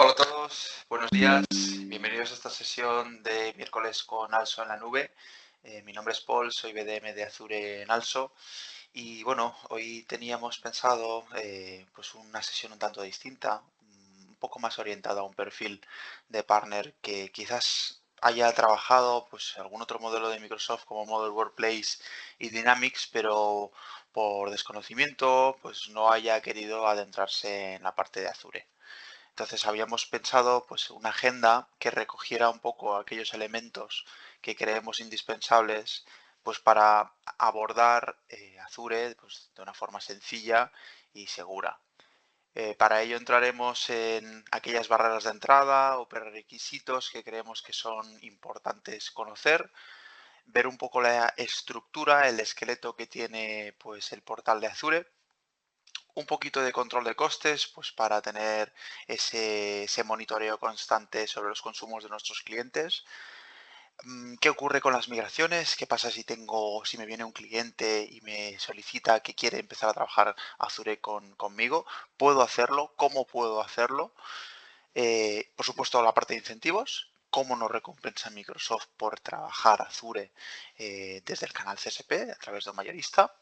Hola a todos, buenos días, bienvenidos a esta sesión de miércoles con Also en la nube. Mi nombre es Paul, soy BDM de Azure en Also y bueno, hoy teníamos pensado pues una sesión un tanto distinta, un poco más orientada a un perfil de partner que quizás haya trabajado pues algún otro modelo de Microsoft como Model Workplace y Dynamics, pero por desconocimiento pues no haya querido adentrarse en la parte de Azure. Entonces habíamos pensado pues una agenda que recogiera un poco aquellos elementos que creemos indispensables pues para abordar Azure pues, de una forma sencilla y segura. Para ello entraremos en aquellas barreras de entrada o prerequisitos que creemos que son importantes conocer, ver un poco la estructura, el esqueleto que tiene pues el portal de Azure, un poquito de control de costes, pues para tener ese monitoreo constante sobre los consumos de nuestros clientes. ¿Qué ocurre con las migraciones? ¿Qué pasa si me viene un cliente y me solicita que quiere empezar a trabajar Azure conmigo? ¿Puedo hacerlo? ¿Cómo puedo hacerlo? Por supuesto, la parte de incentivos. ¿Cómo nos recompensa Microsoft por trabajar Azure desde el canal CSP a través de un mayorista?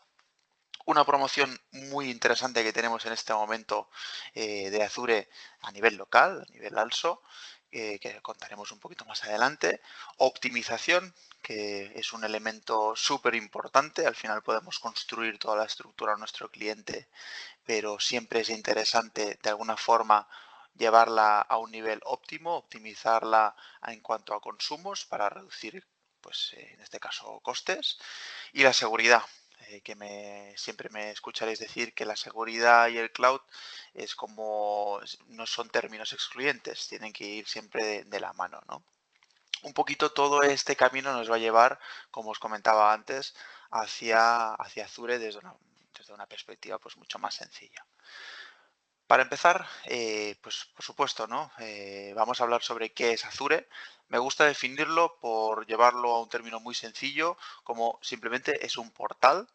Una promoción muy interesante que tenemos en este momento de Azure a nivel local, a nivel ALSO, que contaremos un poquito más adelante. Optimización, que es un elemento súper importante. Al final podemos construir toda la estructura a nuestro cliente, pero siempre es interesante de alguna forma llevarla a un nivel óptimo, optimizarla en cuanto a consumos para reducir, pues en este caso, costes. Y la seguridad, siempre me escucharéis decir que la seguridad y el cloud no son términos excluyentes, tienen que ir siempre de la mano, ¿no? Un poquito todo este camino nos va a llevar, como os comentaba antes, hacia Azure desde una perspectiva pues mucho más sencilla. Para empezar, pues por supuesto, ¿no? Vamos a hablar sobre qué es Azure. Me gusta definirlo por llevarlo a un término muy sencillo, como simplemente es un portal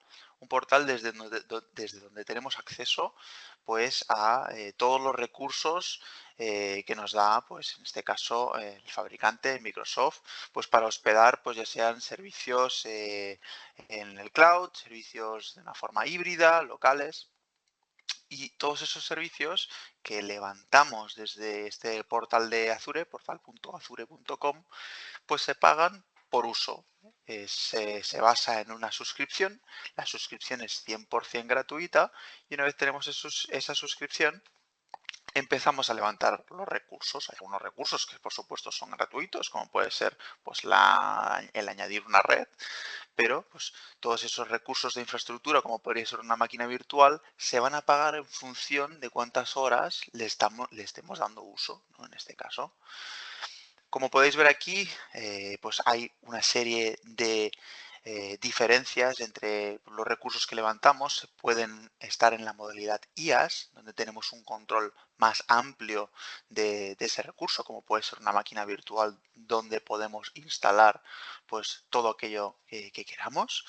desde donde tenemos acceso pues, a todos los recursos que nos da, pues en este caso, el fabricante Microsoft, pues para hospedar, pues ya sean servicios en el cloud, servicios de una forma híbrida, locales. Y todos esos servicios que levantamos desde este portal de Azure, portal.azure.com, pues se pagan por uso. Se basa en una suscripción, la suscripción es 100% gratuita y una vez tenemos esa suscripción, empezamos a levantar los recursos. Hay algunos recursos que por supuesto son gratuitos, como puede ser pues, el añadir una red, pero pues, todos esos recursos de infraestructura, como podría ser una máquina virtual, se van a pagar en función de cuántas horas le estemos dando uso, ¿no? En este caso. Como podéis ver aquí, pues hay una serie de diferencias entre los recursos que levantamos. Pueden estar en la modalidad IaaS, donde tenemos un control más amplio de ese recurso, como puede ser una máquina virtual donde podemos instalar pues, todo aquello que queramos.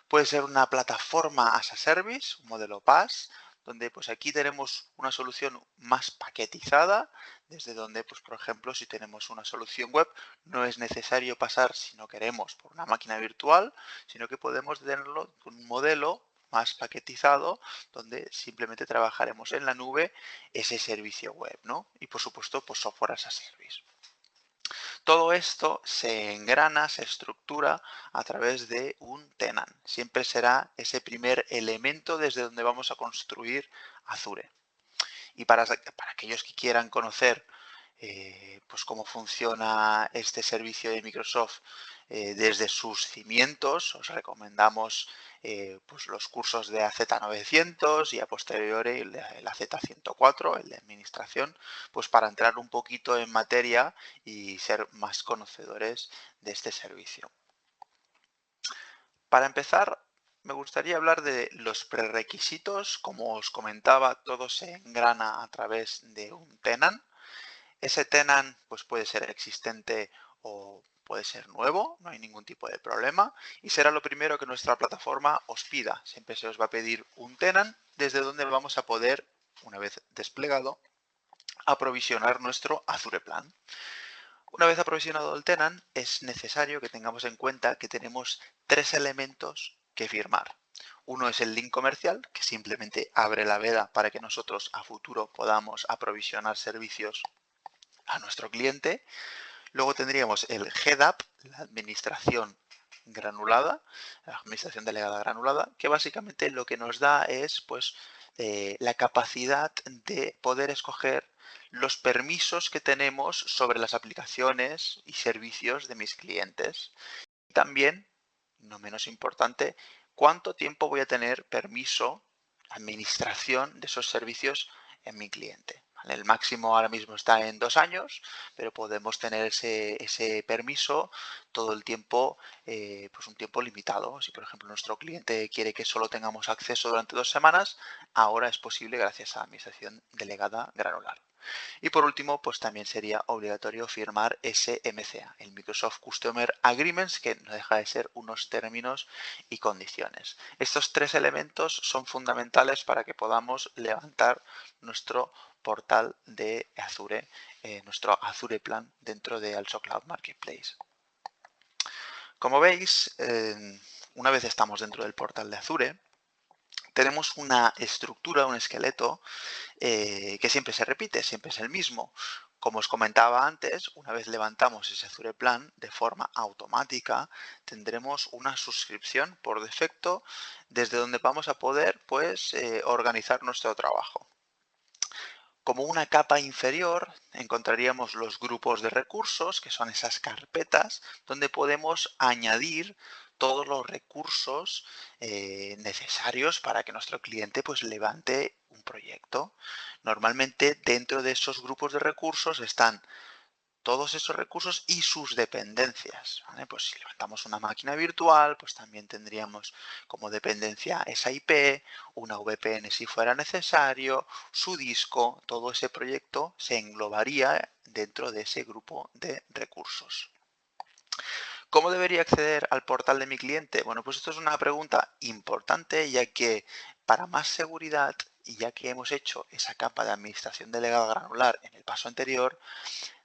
Puede ser una plataforma as a service, un modelo PaaS, donde pues aquí tenemos una solución más paquetizada, desde donde, pues por ejemplo, si tenemos una solución web, no es necesario pasar, si no queremos, por una máquina virtual, sino que podemos tenerlo con un modelo más paquetizado, donde simplemente trabajaremos en la nube ese servicio web, ¿no? Y por supuesto, pues software as a service. Todo esto se engrana, se estructura a través de un tenant. Siempre será ese primer elemento desde donde vamos a construir Azure. Y para aquellos que quieran conocer pues cómo funciona este servicio de Microsoft desde sus cimientos, os recomendamos pues los cursos de AZ900 y a posteriori el AZ104, el de administración, pues para entrar un poquito en materia y ser más conocedores de este servicio. Para empezar, me gustaría hablar de los prerequisitos. Como os comentaba, todo se engrana a través de un tenant. Ese tenant pues puede ser existente o puede ser nuevo, no hay ningún tipo de problema, y será lo primero que nuestra plataforma os pida. Siempre se os va a pedir un tenant desde donde vamos a poder, una vez desplegado, aprovisionar nuestro Azure Plan. Una vez aprovisionado el tenant, es necesario que tengamos en cuenta que tenemos tres elementos que firmar. Uno es el link comercial, que simplemente abre la veda para que nosotros a futuro podamos aprovisionar servicios a nuestro cliente. Luego tendríamos el head-up, la administración granulada, la administración delegada granulada, que básicamente lo que nos da es pues la capacidad de poder escoger los permisos que tenemos sobre las aplicaciones y servicios de mis clientes. Y también, no menos importante, cuánto tiempo voy a tener permiso, administración de esos servicios en mi cliente. ¿Vale? El máximo ahora mismo está en 2 años, pero podemos tener ese permiso todo el tiempo, pues un tiempo limitado. Si por ejemplo nuestro cliente quiere que solo tengamos acceso durante 2 semanas, ahora es posible gracias a administración delegada granular. Y por último, pues también sería obligatorio firmar ese MCA, el Microsoft Customer Agreements, que no deja de ser unos términos y condiciones. Estos tres elementos son fundamentales para que podamos levantar nuestro portal de Azure, nuestro Azure Plan dentro de Also Cloud Marketplace. Como veis, una vez estamos dentro del portal de Azure, tenemos una estructura, un esqueleto que siempre se repite, siempre es el mismo. Como os comentaba antes, una vez levantamos ese Azure Plan de forma automática, tendremos una suscripción por defecto desde donde vamos a poder pues, organizar nuestro trabajo. Como una capa inferior encontraríamos los grupos de recursos, que son esas carpetas donde podemos añadir todos los recursos necesarios para que nuestro cliente pues levante un proyecto. Normalmente dentro de esos grupos de recursos están todos esos recursos y sus dependencias, ¿vale? Pues si levantamos una máquina virtual, pues también tendríamos como dependencia esa IP, una VPN si fuera necesario, su disco, todo ese proyecto se englobaría dentro de ese grupo de recursos. ¿Cómo debería acceder al portal de mi cliente? Bueno, pues esto es una pregunta importante, ya que para más seguridad, y ya que hemos hecho esa capa de administración delegada granular en el paso anterior,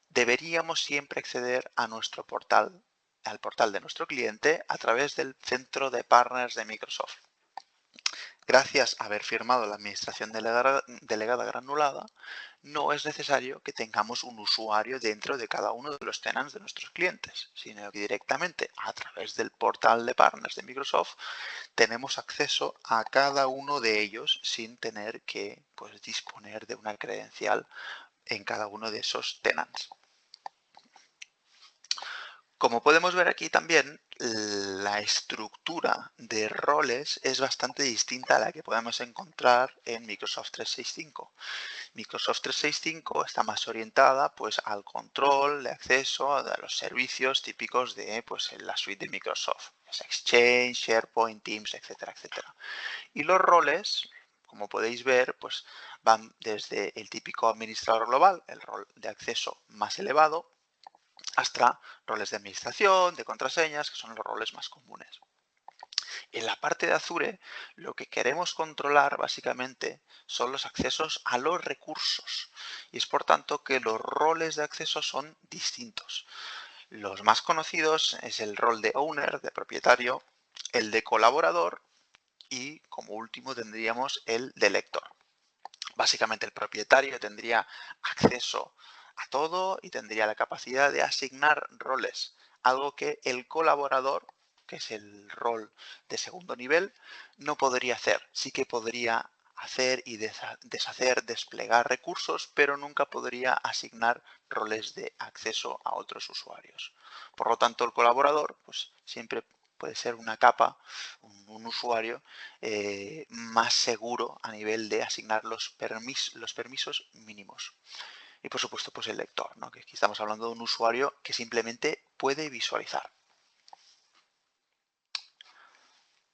deberíamos siempre acceder a nuestro portal, al portal de nuestro cliente a través del centro de partners de Microsoft. Gracias a haber firmado la administración delegada granulada, no es necesario que tengamos un usuario dentro de cada uno de los tenants de nuestros clientes, sino que directamente a través del portal de partners de Microsoft tenemos acceso a cada uno de ellos sin tener que pues, disponer de una credencial en cada uno de esos tenants. Como podemos ver aquí también, la estructura de roles es bastante distinta a la que podemos encontrar en Microsoft 365. Microsoft 365 está más orientada pues, al control de acceso a los servicios típicos de pues, la suite de Microsoft, Exchange, SharePoint, Teams, etcétera, etcétera. Y los roles, como podéis ver, pues van desde el típico administrador global, el rol de acceso más elevado, hasta roles de administración, de contraseñas, que son los roles más comunes. En la parte de Azure, lo que queremos controlar básicamente son los accesos a los recursos. Y es por tanto que los roles de acceso son distintos. Los más conocidos es el rol de owner, de propietario, el de colaborador y como último tendríamos el de lector. Básicamente el propietario tendría acceso a todo y tendría la capacidad de asignar roles, algo que el colaborador, que es el rol de segundo nivel, no podría hacer. Sí que podría hacer y deshacer, desplegar recursos, pero nunca podría asignar roles de acceso a otros usuarios. Por lo tanto, el colaborador pues, siempre puede ser una capa, un usuario más seguro a nivel de asignar los permisos mínimos. Y por supuesto, pues el lector, ¿no? Que aquí estamos hablando de un usuario que simplemente puede visualizar.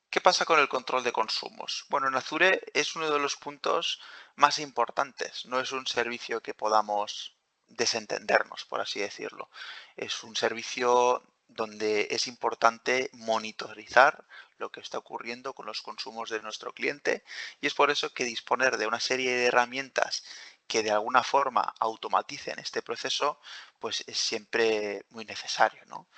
¿Qué pasa con el control de consumos? Bueno, en Azure es uno de los puntos más importantes. No es un servicio que podamos desentendernos, por así decirlo. Es un servicio donde es importante monitorizar lo que está ocurriendo con los consumos de nuestro cliente, y es por eso que disponer de una serie de herramientas que de alguna forma automaticen este proceso, pues es siempre muy necesario, ¿no?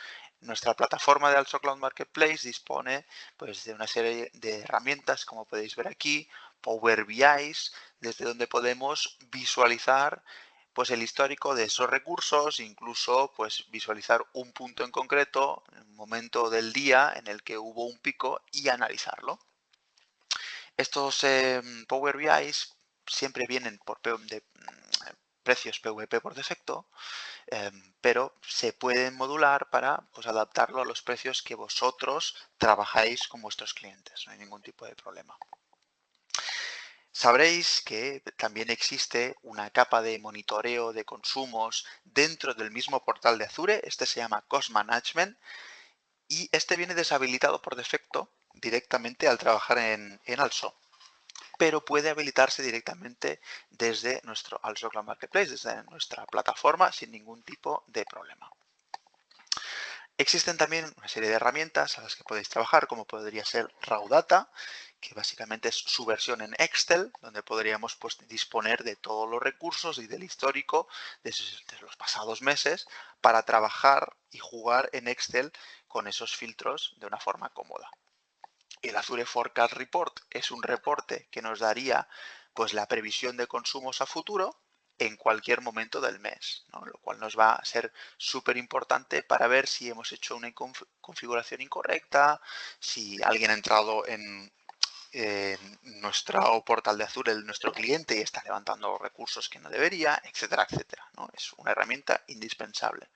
Nuestra plataforma de Also Cloud Marketplace dispone pues, de una serie de herramientas, como podéis ver aquí, Power BIs, desde donde podemos visualizar pues el histórico de esos recursos, incluso pues visualizar un punto en concreto, un momento del día en el que hubo un pico y analizarlo. Estos Power BIs siempre vienen por precios PVP por defecto, pero se pueden modular para pues, adaptarlo a los precios que vosotros trabajáis con vuestros clientes. No hay ningún tipo de problema. Sabréis que también existe una capa de monitoreo de consumos dentro del mismo portal de Azure. Este se llama Cost Management y este viene deshabilitado por defecto directamente al trabajar en Also, pero puede habilitarse directamente desde nuestro Also Cloud Marketplace, desde nuestra plataforma, sin ningún tipo de problema. Existen también una serie de herramientas a las que podéis trabajar, como podría ser Raw que básicamente es su versión en Excel, donde podríamos pues, disponer de todos los recursos y del histórico de los pasados meses para trabajar y jugar en Excel con esos filtros de una forma cómoda. El Azure Forecast Report es un reporte que nos daría pues, la previsión de consumos a futuro en cualquier momento del mes, ¿no? Lo cual nos va a ser súper importante para ver si hemos hecho una configuración incorrecta, si alguien ha entrado en nuestro portal de Azure, nuestro cliente, y está levantando recursos que no debería, etcétera, etcétera, ¿no? Es una herramienta indispensable.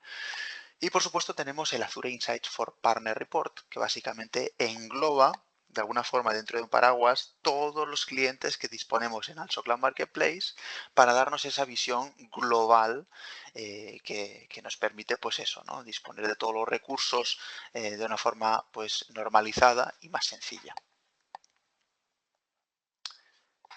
Y por supuesto tenemos el Azure Insights for Partner Report, que básicamente engloba de alguna forma dentro de un paraguas todos los clientes que disponemos en Also Cloud Marketplace para darnos esa visión global que nos permite pues eso, ¿no? Disponer de todos los recursos de una forma pues normalizada y más sencilla.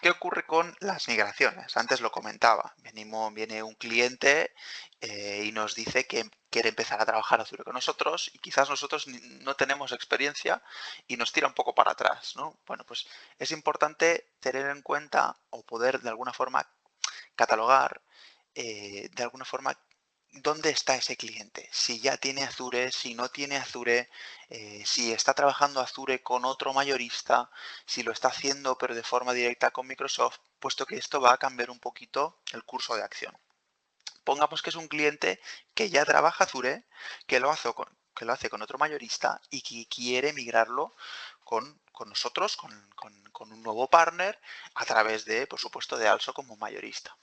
¿Qué ocurre con las migraciones? Antes lo comentaba, viene un cliente y nos dice que quiere empezar a trabajar Azure con nosotros y quizás nosotros no tenemos experiencia y nos tira un poco para atrás, ¿no? Bueno, pues es importante tener en cuenta o poder de alguna forma catalogar de alguna forma dónde está ese cliente, si ya tiene Azure, si no tiene Azure, si está trabajando Azure con otro mayorista, si lo está haciendo pero de forma directa con Microsoft, puesto que esto va a cambiar un poquito el curso de acción. Pongamos que es un cliente que ya trabaja Azure, que lo hace con otro mayorista y que quiere migrarlo con nosotros, con un nuevo partner, a través de, por supuesto, de Also como mayorista.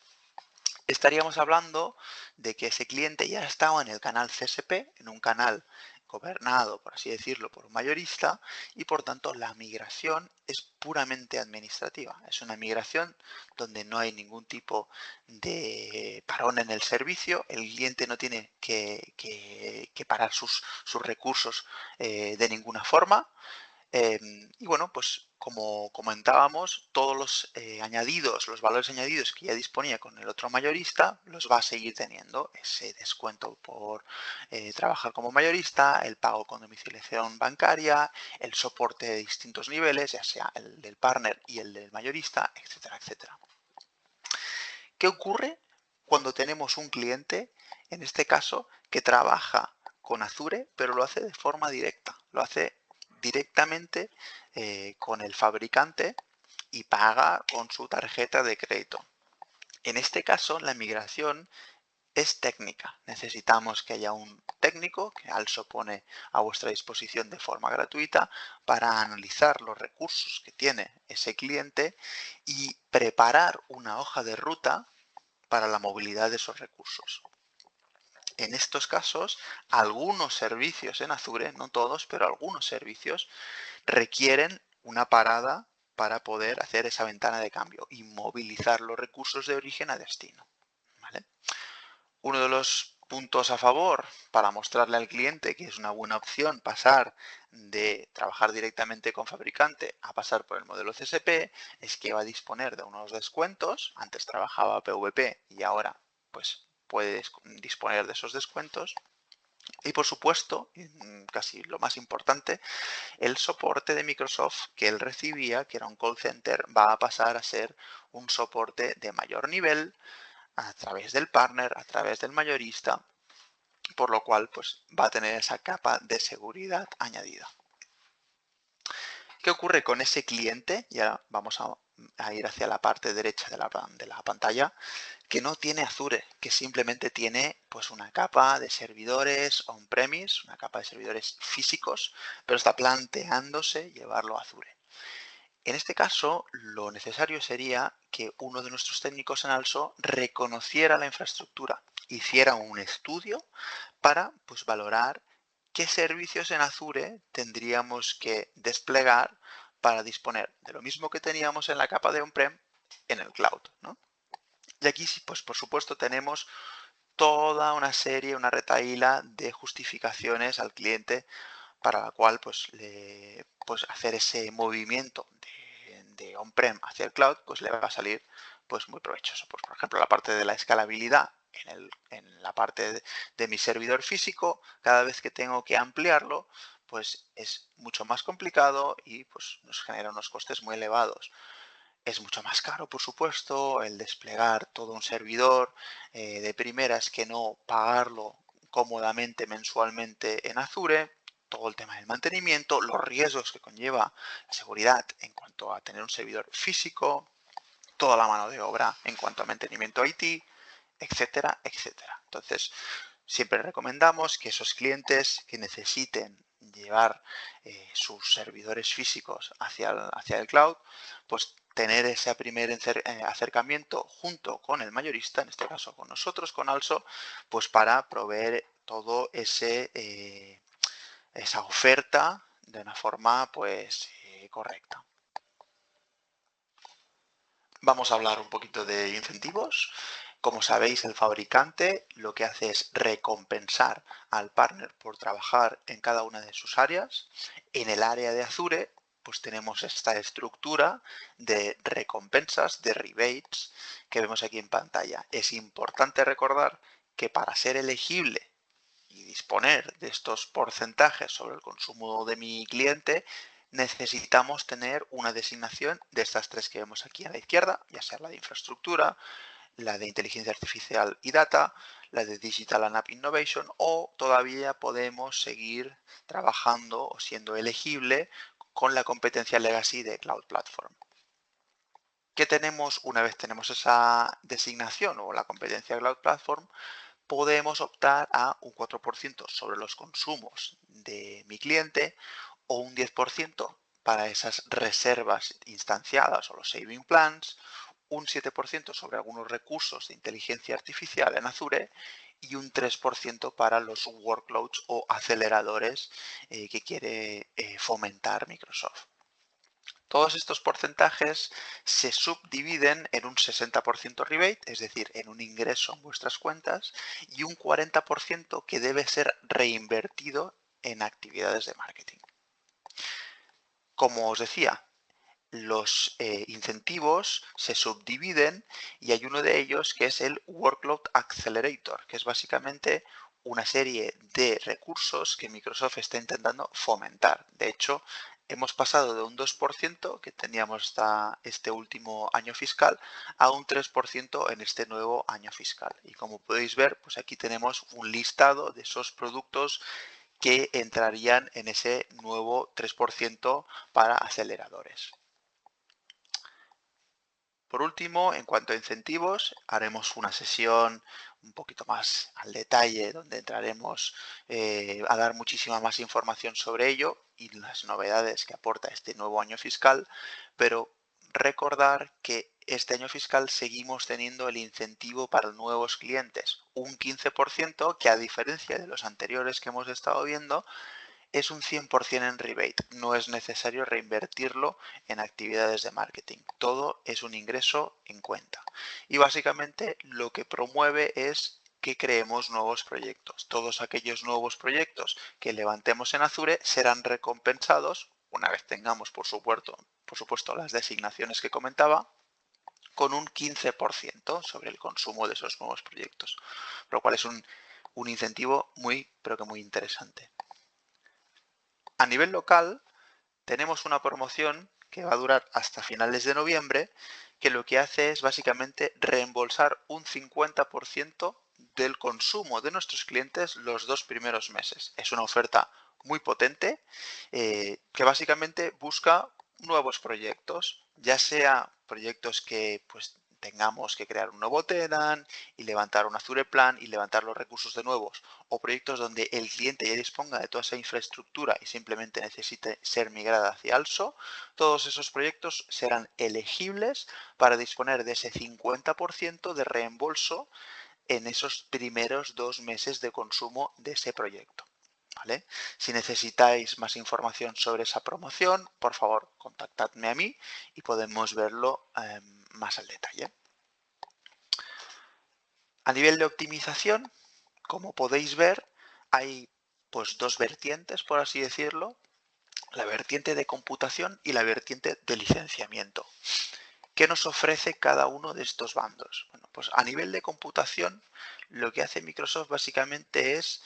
Estaríamos hablando de que ese cliente ya estaba en el canal CSP, en un canal gobernado, por así decirlo, por un mayorista, y por tanto la migración es puramente administrativa. Es una migración donde no hay ningún tipo de parón en el servicio, el cliente no tiene que parar sus recursos de ninguna forma. Y bueno, pues como comentábamos, todos los añadidos, los valores añadidos que ya disponía con el otro mayorista, los va a seguir teniendo. Ese descuento por trabajar como mayorista, el pago con domiciliación bancaria, el soporte de distintos niveles, ya sea el del partner y el del mayorista, etcétera, etcétera. ¿Qué ocurre cuando tenemos un cliente, en este caso, que trabaja con Azure, pero lo hace de forma directa? Lo hace directamente con el fabricante y paga con su tarjeta de crédito. En este caso, la migración es técnica. Necesitamos que haya un técnico que Also pone a vuestra disposición de forma gratuita para analizar los recursos que tiene ese cliente y preparar una hoja de ruta para la movilidad de esos recursos. En estos casos, algunos servicios en Azure, no todos, pero algunos servicios, requieren una parada para poder hacer esa ventana de cambio y movilizar los recursos de origen a destino. ¿Vale? Uno de los puntos a favor para mostrarle al cliente que es una buena opción pasar de trabajar directamente con fabricante a pasar por el modelo CSP es que va a disponer de unos descuentos. Antes trabajaba PVP y ahora pues puedes disponer de esos descuentos. Y por supuesto, casi lo más importante, el soporte de Microsoft que él recibía, que era un call center, va a pasar a ser un soporte de mayor nivel a través del partner, a través del mayorista, por lo cual pues va a tener esa capa de seguridad añadida. ¿Qué ocurre con ese cliente? Y ahora vamos a ir hacia la parte derecha de la pantalla, que no tiene Azure, que simplemente tiene pues una capa de servidores on-premise, una capa de servidores físicos, pero está planteándose llevarlo a Azure. En este caso, lo necesario sería que uno de nuestros técnicos en Also reconociera la infraestructura, hiciera un estudio para pues, valorar qué servicios en Azure tendríamos que desplegar para disponer de lo mismo que teníamos en la capa de on-prem en el cloud, ¿no? Y aquí, pues por supuesto, tenemos toda una serie, una retahíla de justificaciones al cliente para la cual pues hacer ese movimiento de on-prem hacia el cloud pues le va a salir pues muy provechoso. Pues, por ejemplo, la parte de la escalabilidad en la parte de mi servidor físico, cada vez que tengo que ampliarlo, pues es mucho más complicado y pues nos genera unos costes muy elevados. Es mucho más caro, por supuesto, el desplegar todo un servidor de primeras que no pagarlo cómodamente mensualmente en Azure, todo el tema del mantenimiento, los riesgos que conlleva la seguridad en cuanto a tener un servidor físico, toda la mano de obra en cuanto a mantenimiento IT, etcétera, etcétera. Entonces, siempre recomendamos que esos clientes que necesiten llevar sus servidores físicos hacia el cloud, pues tener ese primer acercamiento junto con el mayorista, en este caso con nosotros, con Also, pues para proveer todo esa oferta de una forma pues correcta. Vamos a hablar un poquito de incentivos. Como sabéis, el fabricante lo que hace es recompensar al partner por trabajar en cada una de sus áreas. En el área de Azure, pues tenemos esta estructura de recompensas, de rebates, que vemos aquí en pantalla. Es importante recordar que para ser elegible y disponer de estos porcentajes sobre el consumo de mi cliente, necesitamos tener una designación de estas tres que vemos aquí a la izquierda, ya sea la de infraestructura, la de inteligencia artificial y data, la de Digital and App Innovation, o todavía podemos seguir trabajando o siendo elegible con la competencia Legacy de Cloud Platform. ¿Qué tenemos una vez tenemos esa designación o la competencia Cloud Platform? Podemos optar a un 4% sobre los consumos de mi cliente o un 10% para esas reservas instanciadas o los saving plans, un 7% sobre algunos recursos de inteligencia artificial en Azure y un 3% para los workloads o aceleradores que quiere fomentar Microsoft. Todos estos porcentajes se subdividen en un 60% rebate, es decir, en un ingreso en vuestras cuentas, y un 40% que debe ser reinvertido en actividades de marketing. Como os decía, los incentivos se subdividen y hay uno de ellos que es el Workload Accelerator, que es básicamente una serie de recursos que Microsoft está intentando fomentar. De hecho, hemos pasado de un 2% que teníamos hasta este último año fiscal a un 3% en este nuevo año fiscal. Y como podéis ver, pues aquí tenemos un listado de esos productos que entrarían en ese nuevo 3% para aceleradores. Por último, en cuanto a incentivos, haremos una sesión un poquito más al detalle donde entraremos a dar muchísima más información sobre ello y las novedades que aporta este nuevo año fiscal, pero recordar que este año fiscal seguimos teniendo el incentivo para nuevos clientes, un 15% que a diferencia de los anteriores que hemos estado viendo, es un 100% en rebate. No es necesario reinvertirlo en actividades de marketing. Todo es un ingreso en cuenta. Y básicamente lo que promueve es que creemos nuevos proyectos. Todos aquellos nuevos proyectos que levantemos en Azure serán recompensados una vez tengamos, por supuesto, las designaciones que comentaba, con un 15% sobre el consumo de esos nuevos proyectos, lo cual es un un incentivo muy, pero que muy interesante. A nivel local, tenemos una promoción que va a durar hasta finales de noviembre, que lo que hace es básicamente reembolsar un 50% del consumo de nuestros clientes los 2 primeros meses. Es una oferta muy potente que básicamente busca nuevos proyectos, ya sea proyectos que pues tengamos que crear un nuevo tenant y levantar un Azure Plan y levantar los recursos de nuevos, o proyectos donde el cliente ya disponga de toda esa infraestructura y simplemente necesite ser migrada hacia ALSO, todos esos proyectos serán elegibles para disponer de ese 50% de reembolso en esos primeros 2 meses de consumo de ese proyecto. ¿Vale? Si necesitáis más información sobre esa promoción, por favor, contactadme a mí y podemos verlo más al detalle. A nivel de optimización, como podéis ver, hay pues 2 vertientes, por así decirlo, la vertiente de computación y la vertiente de licenciamiento. ¿Qué nos ofrece cada uno de estos bandos? Bueno, pues a nivel de computación, lo que hace Microsoft básicamente es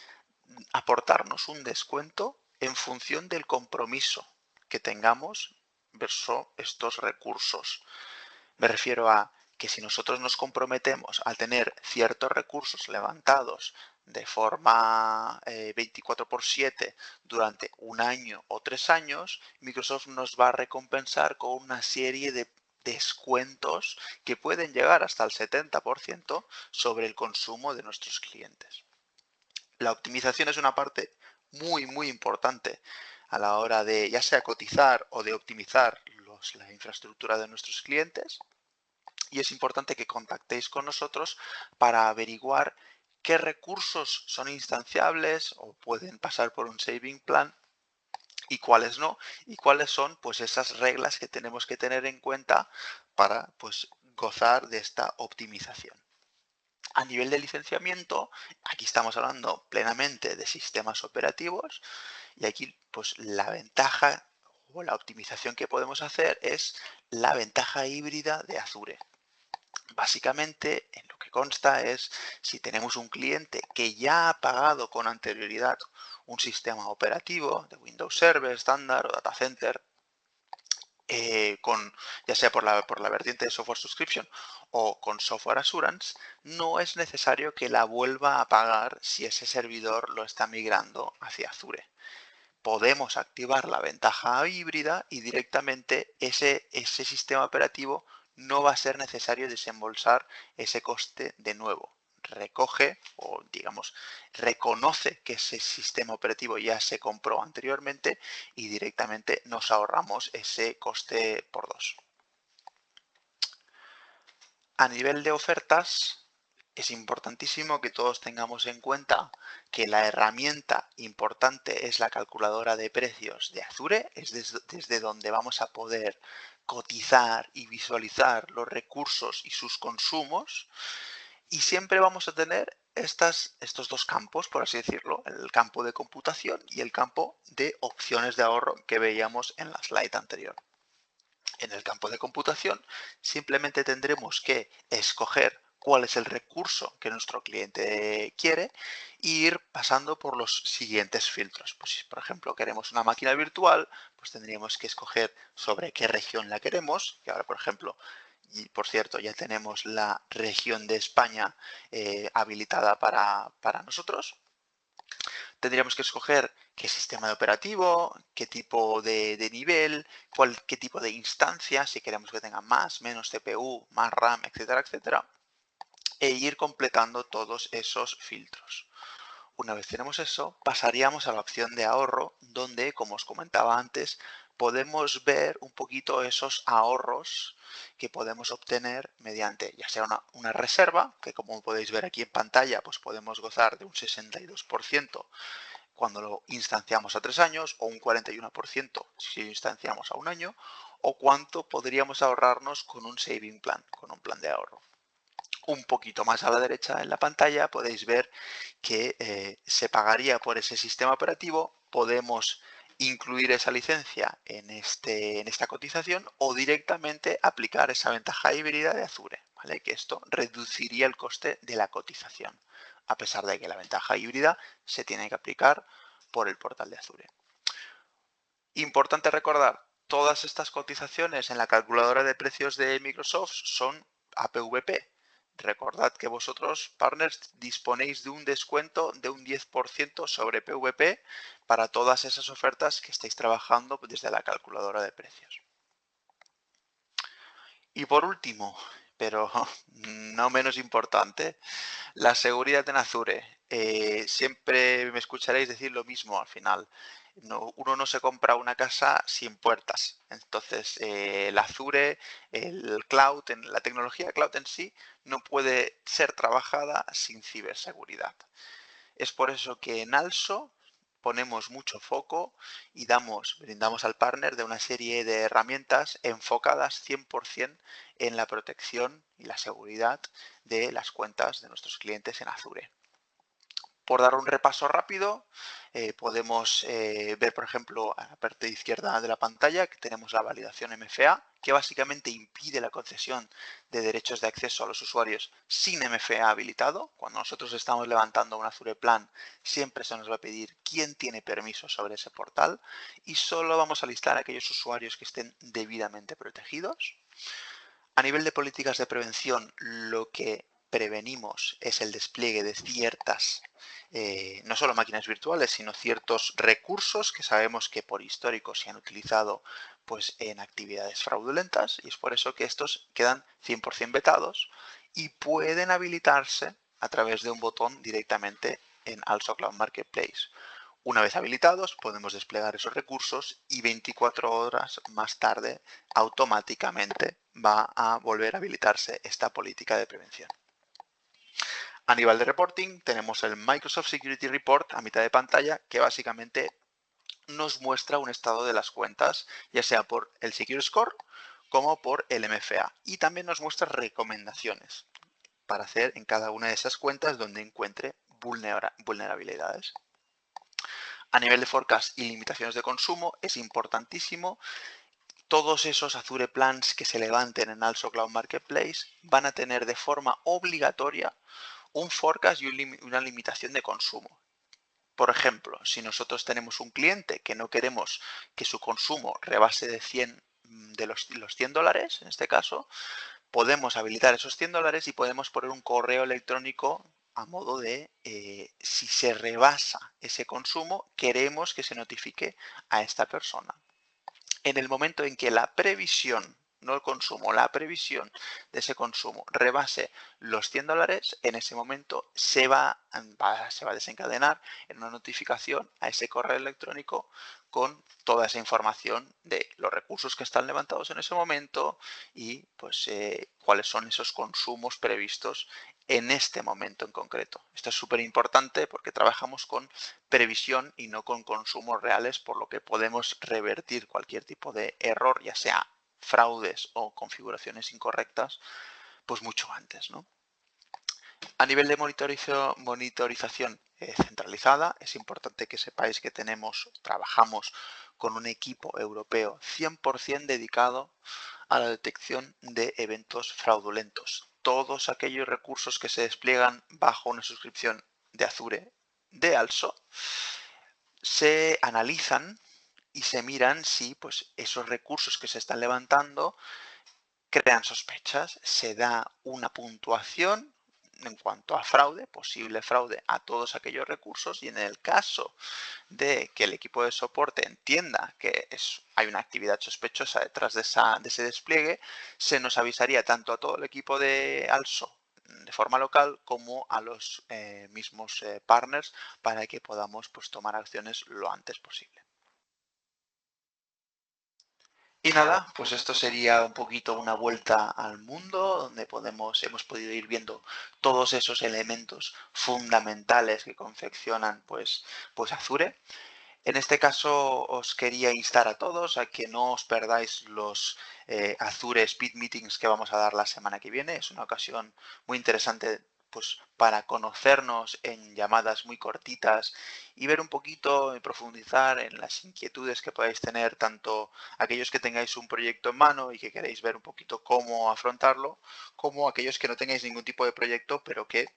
aportarnos un descuento en función del compromiso que tengamos verso estos recursos. Me refiero a que si nosotros nos comprometemos a tener ciertos recursos levantados de forma 24/7 durante un año o 3 años, Microsoft nos va a recompensar con una serie de descuentos que pueden llegar hasta el 70% sobre el consumo de nuestros clientes. La optimización es una parte muy importante a la hora de ya sea cotizar o de optimizar la infraestructura de nuestros clientes, y es importante que contactéis con nosotros para averiguar qué recursos son instanciables o pueden pasar por un saving plan y cuáles no, y cuáles son pues esas reglas que tenemos que tener en cuenta para pues gozar de esta optimización. A nivel de licenciamiento, aquí estamos hablando plenamente de sistemas operativos y aquí pues la ventaja o la optimización que podemos hacer es la ventaja híbrida de Azure. Básicamente, en lo que consta es si tenemos un cliente que ya ha pagado con anterioridad un sistema operativo de Windows Server, estándar o Data Center, ya sea por la vertiente de Software Subscription o con Software Assurance, no es necesario que la vuelva a pagar si ese servidor lo está migrando hacia Azure. Podemos activar la ventaja híbrida y directamente ese sistema operativo no va a ser necesario desembolsar ese coste de nuevo. Recoge o digamos reconoce que ese sistema operativo ya se compró anteriormente y directamente nos ahorramos ese coste por 2. A nivel de ofertas, es importantísimo que todos tengamos en cuenta que la herramienta importante es la calculadora de precios de Azure, es desde donde vamos a poder cotizar y visualizar los recursos y sus consumos, y siempre vamos a tener estos 2 campos, por así decirlo, el campo de computación y el campo de opciones de ahorro que veíamos en la slide anterior. En el campo de computación simplemente tendremos que escoger cuál es el recurso que nuestro cliente quiere e ir pasando por los siguientes filtros. Pues si, por ejemplo, queremos una máquina virtual, pues tendríamos que escoger sobre qué región la queremos, que ahora, por ejemplo, y por cierto, ya tenemos la región de España habilitada para nosotros. Tendríamos que escoger qué sistema de operativo, qué tipo de nivel, qué tipo de instancia, si queremos que tenga más, menos CPU, más RAM, etcétera, etcétera, e ir completando todos esos filtros. Una vez tenemos eso, pasaríamos a la opción de ahorro, donde, como os comentaba antes, podemos ver un poquito esos ahorros que podemos obtener mediante ya sea una reserva, que como podéis ver aquí en pantalla, pues podemos gozar de un 62% cuando lo instanciamos a 3 años o un 41% si lo instanciamos a un año, o cuánto podríamos ahorrarnos con un saving plan, con un plan de ahorro. Un poquito más a la derecha en la pantalla podéis ver que se pagaría por ese sistema operativo. Podemos incluir esa licencia en esta cotización o directamente aplicar esa ventaja híbrida de Azure, ¿vale? Que esto reduciría el coste de la cotización. a pesar de que la ventaja híbrida se tiene que aplicar por el portal de Azure. Importante recordar, todas estas cotizaciones en la calculadora de precios de Microsoft son APVP. Recordad que vosotros, partners, disponéis de un descuento de un 10% sobre PVP para todas esas ofertas que estáis trabajando desde la calculadora de precios. Y por último, pero no menos importante, la seguridad en Azure. Siempre me escucharéis decir lo mismo al final. Uno no se compra una casa sin puertas. Entonces, el Azure, el cloud, la tecnología cloud en sí, no puede ser trabajada sin ciberseguridad. Es por eso que en Also ponemos mucho foco y brindamos al partner de una serie de herramientas enfocadas 100% en la protección y la seguridad de las cuentas de nuestros clientes en Azure. Por dar un repaso rápido, podemos ver, por ejemplo, a la parte izquierda de la pantalla que tenemos la validación MFA, que básicamente impide la concesión de derechos de acceso a los usuarios sin MFA habilitado. Cuando nosotros estamos levantando un Azure Plan, siempre se nos va a pedir quién tiene permiso sobre ese portal y solo vamos a listar a aquellos usuarios que estén debidamente protegidos. A nivel de políticas de prevención, lo que prevenimos es el despliegue de ciertas, no solo máquinas virtuales, sino ciertos recursos que sabemos que por histórico se han utilizado pues, en actividades fraudulentas y es por eso que estos quedan 100% vetados y pueden habilitarse a través de un botón directamente en Also Cloud Marketplace. Una vez habilitados, podemos desplegar esos recursos y 24 horas más tarde automáticamente va a volver a habilitarse esta política de prevención. A nivel de reporting, tenemos el Microsoft Security Report a mitad de pantalla que básicamente nos muestra un estado de las cuentas, ya sea por el Secure Score como por el MFA. Y también nos muestra recomendaciones para hacer en cada una de esas cuentas donde encuentre vulnerabilidades. A nivel de forecast y limitaciones de consumo, es importantísimo. Todos esos Azure Plans que se levanten en Also Cloud Marketplace van a tener de forma obligatoria un forecast y una limitación de consumo. Por ejemplo, si nosotros tenemos un cliente que no queremos que su consumo rebase de los $100, en este caso, podemos habilitar esos $100 y podemos poner un correo electrónico a modo de, si se rebasa ese consumo, queremos que se notifique a esta persona. En el momento en que la previsión, no el consumo, la previsión de ese consumo rebase los $100, en ese momento se va a desencadenar en una notificación a ese correo electrónico con toda esa información de los recursos que están levantados en ese momento y pues cuáles son esos consumos previstos en este momento en concreto. Esto es súper importante porque trabajamos con previsión y no con consumos reales, por lo que podemos revertir cualquier tipo de error, ya sea fraudes o configuraciones incorrectas, pues mucho antes, ¿no? A nivel de monitorización centralizada, es importante que sepáis que trabajamos con un equipo europeo 100% dedicado a la detección de eventos fraudulentos. Todos aquellos recursos que se despliegan bajo una suscripción de Azure de Also se analizan y se miran si pues, esos recursos que se están levantando crean sospechas, se da una puntuación en cuanto a fraude, posible fraude a todos aquellos recursos y en el caso de que el equipo de soporte entienda que hay una actividad sospechosa detrás de ese despliegue, se nos avisaría tanto a todo el equipo de Also de forma local como a los mismos partners para que podamos pues, tomar acciones lo antes posible. Y nada, pues esto sería un poquito una vuelta al mundo donde hemos podido ir viendo todos esos elementos fundamentales que confeccionan pues Azure. En este caso os quería instar a todos a que no os perdáis los Azure Speed Meetings que vamos a dar la semana que viene. Es una ocasión muy interesante pues, para conocernos en llamadas muy cortitas y ver un poquito y profundizar en las inquietudes que podáis tener, tanto aquellos que tengáis un proyecto en mano y que queréis ver un poquito cómo afrontarlo, como aquellos que no tengáis ningún tipo de proyecto, pero que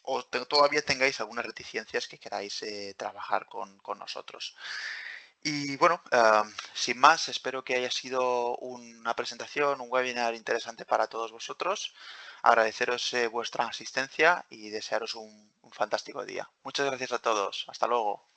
o todavía tengáis algunas reticencias que queráis trabajar con nosotros. Y bueno, sin más, espero que haya sido una presentación, un webinar interesante para todos vosotros. Agradeceros vuestra asistencia y desearos un fantástico día. Muchas gracias a todos. Hasta luego.